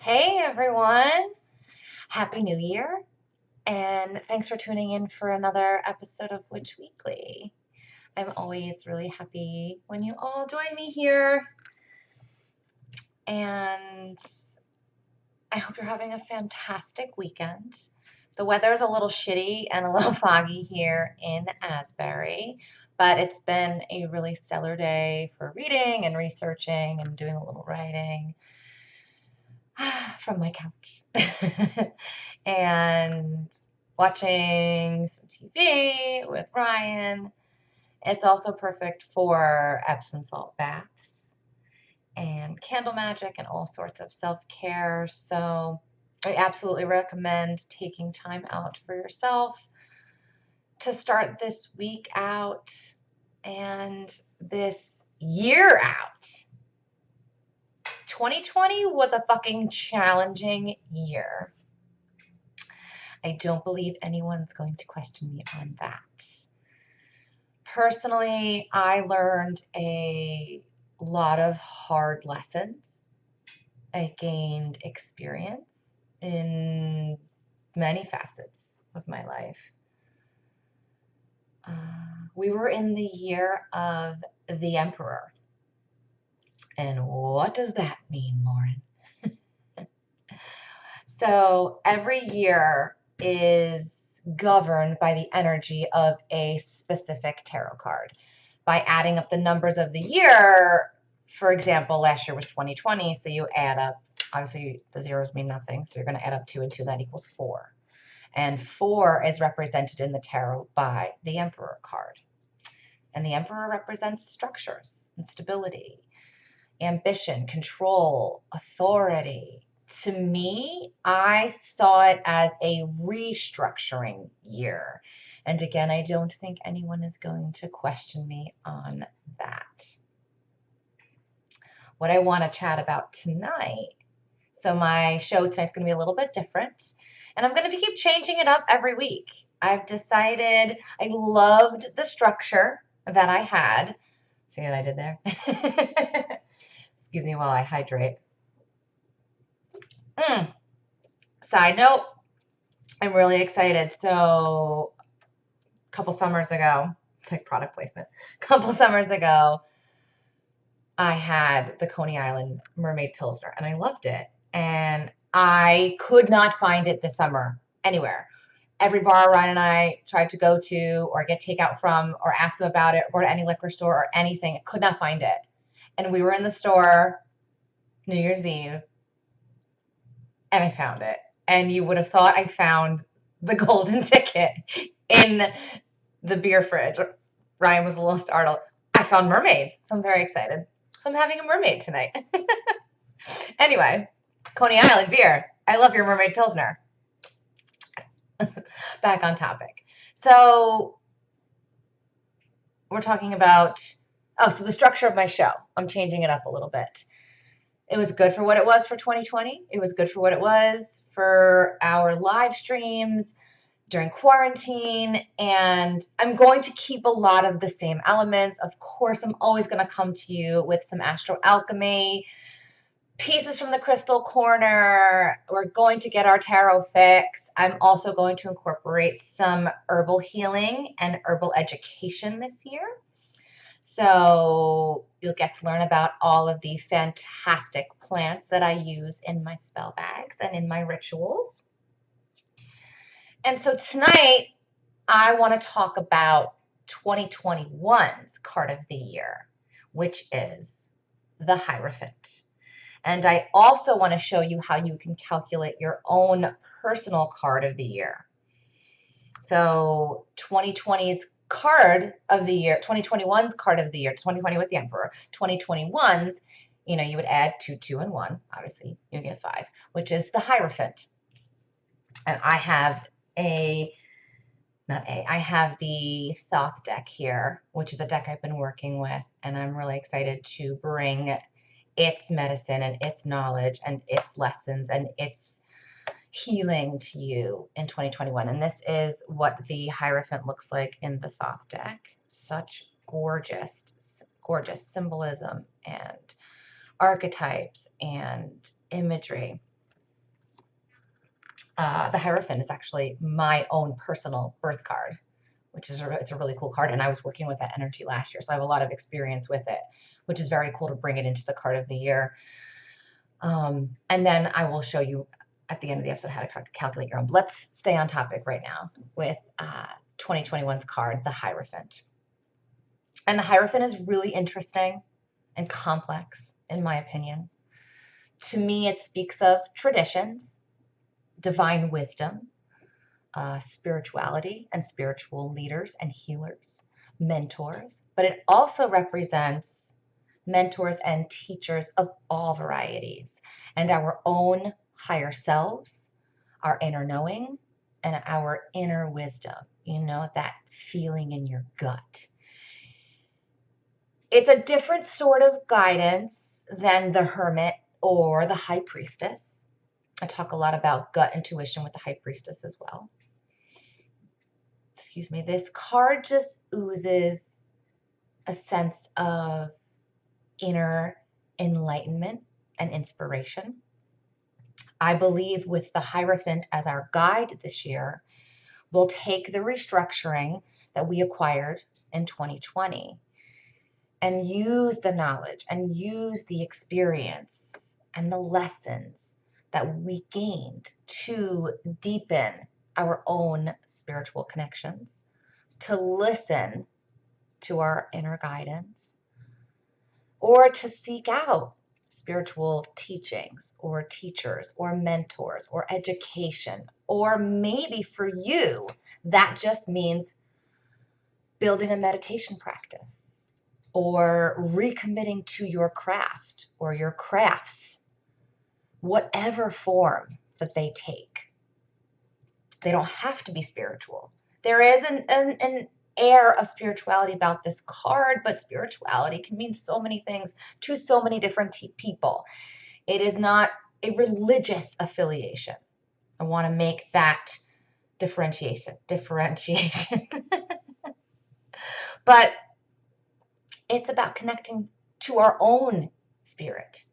Hey everyone, Happy New Year, and thanks for tuning in for another episode of Witch Weekly. I'm always really happy when you all join me here, and I hope you're having a fantastic weekend. The weather is a little shitty and a little foggy here in Asbury, but it's been a really stellar day for reading and researching and doing a little writing from my couch. And watching some TV with Ryan. It's also perfect for Epsom salt baths and candle magic and all sorts of self-care. So I absolutely recommend taking time out for yourself to start this week out and this year out. 2020 was a fucking challenging year. I don't believe anyone's going to question me on that. Personally, I learned a lot of hard lessons. I gained experience in many facets of my life. We were in the year of the Emperor. And what does that mean, Lauren? So every year is governed by the energy of a specific tarot card. By adding up the numbers of the year, for example, last year was 2020, so you add up, obviously the zeros mean nothing, so you're going to add up 2 and 2, that equals 4. And 4 is represented in the tarot by the Emperor card. And the Emperor represents structures and stability, ambition, control, authority. To me, I saw it as a restructuring year. And again, I don't think anyone is going to question me on that. What I want to chat about tonight, so my show tonight's going to be a little bit different, and I'm going to keep changing it up every week. I've decided I loved the structure that I had. See what I did there? Excuse me while I hydrate. Side note, I'm really excited. So a couple summers ago, it's like product placement. A couple summers ago, I had the Coney Island Mermaid Pilsner and I loved it. And I could not find it this summer anywhere. Every bar Ryan and I tried to go to or get takeout from or ask them about it or go to any liquor store or anything, could not find it. And we were in the store New Year's Eve and I found it. And you would have thought I found the golden ticket in the beer fridge. Ryan was a little startled. I found mermaids, so I'm very excited. So I'm having a mermaid tonight. Anyway, Coney Island beer. I love your mermaid pilsner. Back on topic. So we're talking about, so the structure of my show. I'm changing it up a little bit. It was good for what it was for 2020. It was good for what it was for our live streams during quarantine. And I'm going to keep a lot of the same elements. Of course, I'm always going to come to you with some astro alchemy, pieces from the crystal corner. We're going to get our tarot fix. I'm also going to incorporate some herbal healing and herbal education this year. So you'll get to learn about all of the fantastic plants that I use in my spell bags and in my rituals. And so tonight, I want to talk about 2021's card of the year, which is the Hierophant. And I also want to show you how you can calculate your own personal card of the year. So 2020's card of the year, 2021's card of the year, 2020 was the Emperor, 2021's, you would add 2, 2, and 1, obviously you get 5, which is the Hierophant. And I have I have the Thoth deck here, which is a deck I've been working with, and I'm really excited to bring its medicine and its knowledge and its lessons and its healing to you in 2021. And this is what the Hierophant looks like in the Thoth deck. Such gorgeous symbolism and archetypes and imagery. The Hierophant is actually my own personal birth card, which is it's a really cool card. And I was working with that energy last year, so I have a lot of experience with it, which is very cool to bring it into the card of the year. And then I will show you at the end of the episode how to calculate your own. But let's stay on topic right now with 2021's card, the Hierophant. And the Hierophant is really interesting and complex, in my opinion. To me, it speaks of traditions, divine wisdom, spirituality and spiritual leaders and healers, mentors, but it also represents mentors and teachers of all varieties and our own higher selves, our inner knowing, and our inner wisdom, you know, that feeling in your gut. It's a different sort of guidance than the Hermit or the High Priestess. I talk a lot about gut intuition with the High Priestess as well. Excuse me. This card just oozes a sense of inner enlightenment and inspiration. I believe with the Hierophant as our guide this year, we'll take the restructuring that we acquired in 2020 and use the knowledge and use the experience and the lessons that we gained to deepen our own spiritual connections, to listen to our inner guidance, or to seek out spiritual teachings or teachers or mentors or education. Or maybe for you, that just means building a meditation practice or recommitting to your craft or your crafts, whatever form that they take. They don't have to be spiritual. There is an air of spirituality about this card, but spirituality can mean so many things to so many different people. It is not a religious affiliation. I want to make that differentiation. But it's about connecting to our own spirit,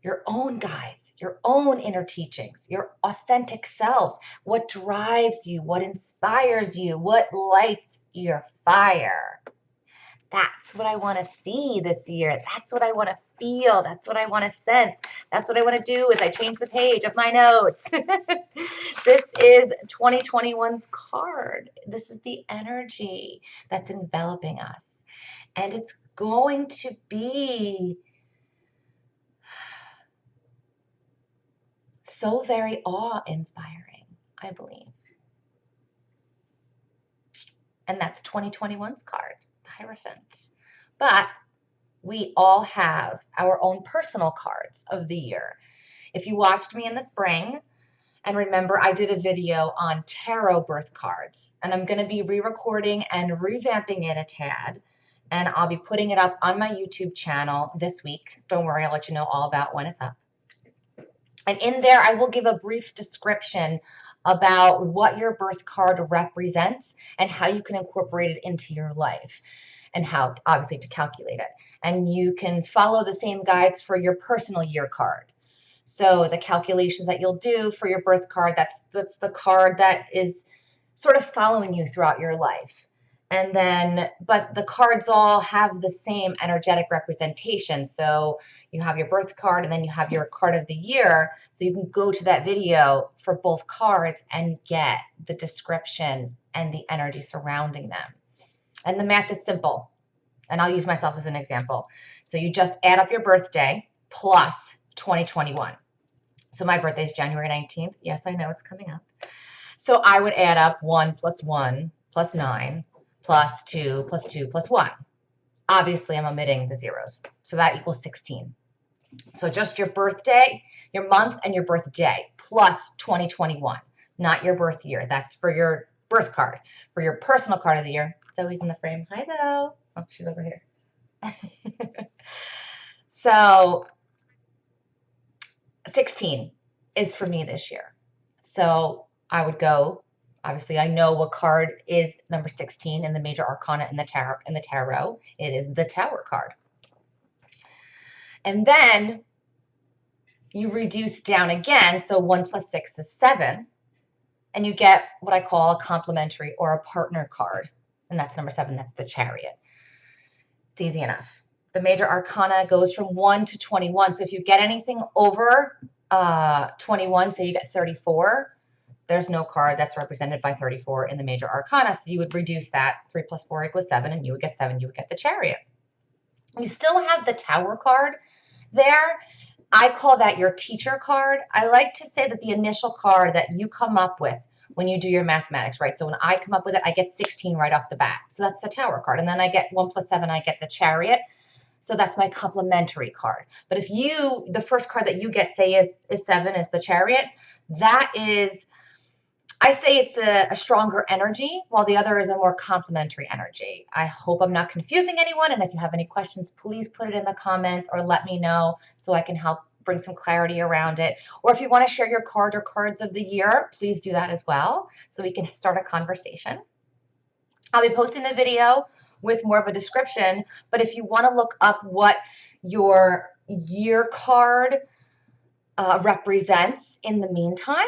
your own guides, your own inner teachings, your authentic selves, what drives you, what inspires you, what lights your fire. That's what I want to see this year. That's what I want to feel. That's what I want to sense. That's what I want to do as I change the page of my notes. This is 2021's card. This is the energy that's enveloping us. And it's going to be so very awe-inspiring, I believe. And that's 2021's card, the Hierophant. But we all have our own personal cards of the year. If you watched me in the spring, and remember I did a video on tarot birth cards, and I'm going to be re-recording and revamping it a tad, and I'll be putting it up on my YouTube channel this week. Don't worry, I'll let you know all about when it's up. And in there, I will give a brief description about what your birth card represents and how you can incorporate it into your life and how, obviously, to calculate it. And you can follow the same guides for your personal year card. So the calculations that you'll do for your birth card, that's the card that is sort of following you throughout your life. And then, but the cards all have the same energetic representation. So you have your birth card and then you have your card of the year. So you can go to that video for both cards and get the description and the energy surrounding them. And the math is simple. And I'll use myself as an example. So you just add up your birthday plus 2021. So my birthday is January 19th. Yes, I know it's coming up. So I would add up 1 plus 1 plus 9 plus 2 plus 2 plus 1. Obviously, I'm omitting the zeros. So that equals 16. So just your birthday, your month, and your birthday plus 2021, not your birth year. That's for your birth card. For your personal card of the year, Zoe's in the frame. Hi, Zoe. Oh, she's over here. So 16 is for me this year. So I would go, obviously I know what card is number 16 in the major arcana in the tarot. It is the Tower card. And then you reduce down again. So 1 plus 6 is 7. And you get what I call a complementary or a partner card. And that's number 7. That's the Chariot. It's easy enough. The major arcana goes from 1 to 21. So if you get anything over 21, say you get 34, there's no card that's represented by 34 in the major arcana. So you would reduce that. 3 plus 4 equals 7, and you would get 7. You would get the Chariot. You still have the Tower card there. I call that your teacher card. I like to say that the initial card that you come up with when you do your mathematics, right? So when I come up with it, I get 16 right off the bat. So that's the Tower card. And then I get 1 plus 7, I get the Chariot. So that's my complementary card. But if you, the first card that you get, say is 7, is the Chariot, that is, I say it's a stronger energy, while the other is a more complementary energy. I hope I'm not confusing anyone. And if you have any questions, please put it in the comments or let me know so I can help bring some clarity around it. Or if you want to share your card or cards of the year, please do that as well so we can start a conversation. I'll be posting the video with more of a description, but if you want to look up what your year card represents in the meantime,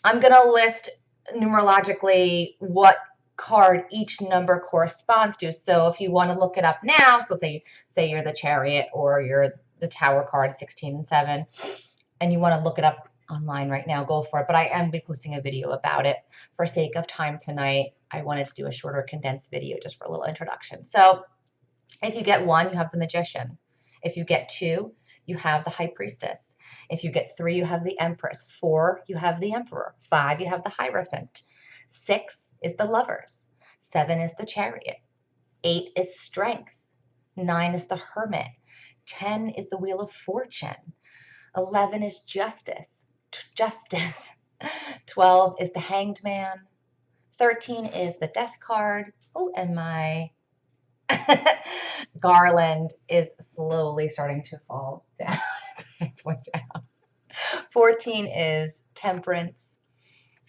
I'm going to list numerologically what card each number corresponds to. So if you want to look it up now, so say you're the Chariot or you're the Tower card, 16 and 7, and you want to look it up online right now, go for it. But I am be posting a video about it. For sake of time tonight, I wanted to do a shorter condensed video just for a little introduction. So if you get 1, you have the Magician. If you get 2, you have the High Priestess. If you get 3, you have the Empress. 4, you have the Emperor. 5, you have the Hierophant. 6 is the Lovers. 7 is the Chariot. 8 is Strength. 9 is the Hermit. 10 is the Wheel of Fortune. 11 is Justice. 12 is the Hanged Man. 13 is the Death card. Oh, and my garland is slowly starting to fall down. 14 is Temperance.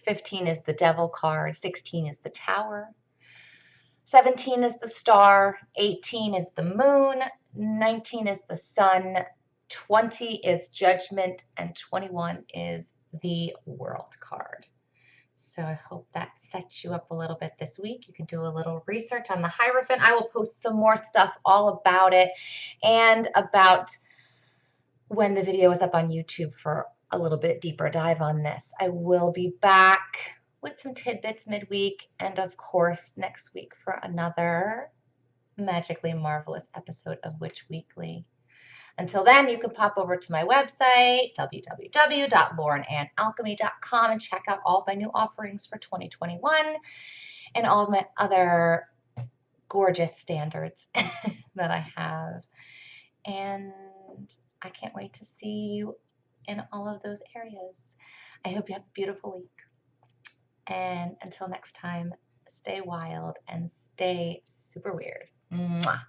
15 is the Devil card. 16 is the Tower. 17 is the Star. 18 is the Moon. 19 is the Sun. 20 is Judgment. And 21 is the World card. So I hope that sets you up a little bit this week. You can do a little research on the Hierophant. I will post some more stuff all about it and about when the video is up on YouTube for a little bit deeper dive on this. I will be back with some tidbits midweek and, of course, next week for another magically marvelous episode of Witch Weekly. Until then, you can pop over to my website, www.laurenannalchemy.com, and check out all of my new offerings for 2021 and all of my other gorgeous standards that I have. And I can't wait to see you in all of those areas. I hope you have a beautiful week. And until next time, stay wild and stay super weird. Mwah.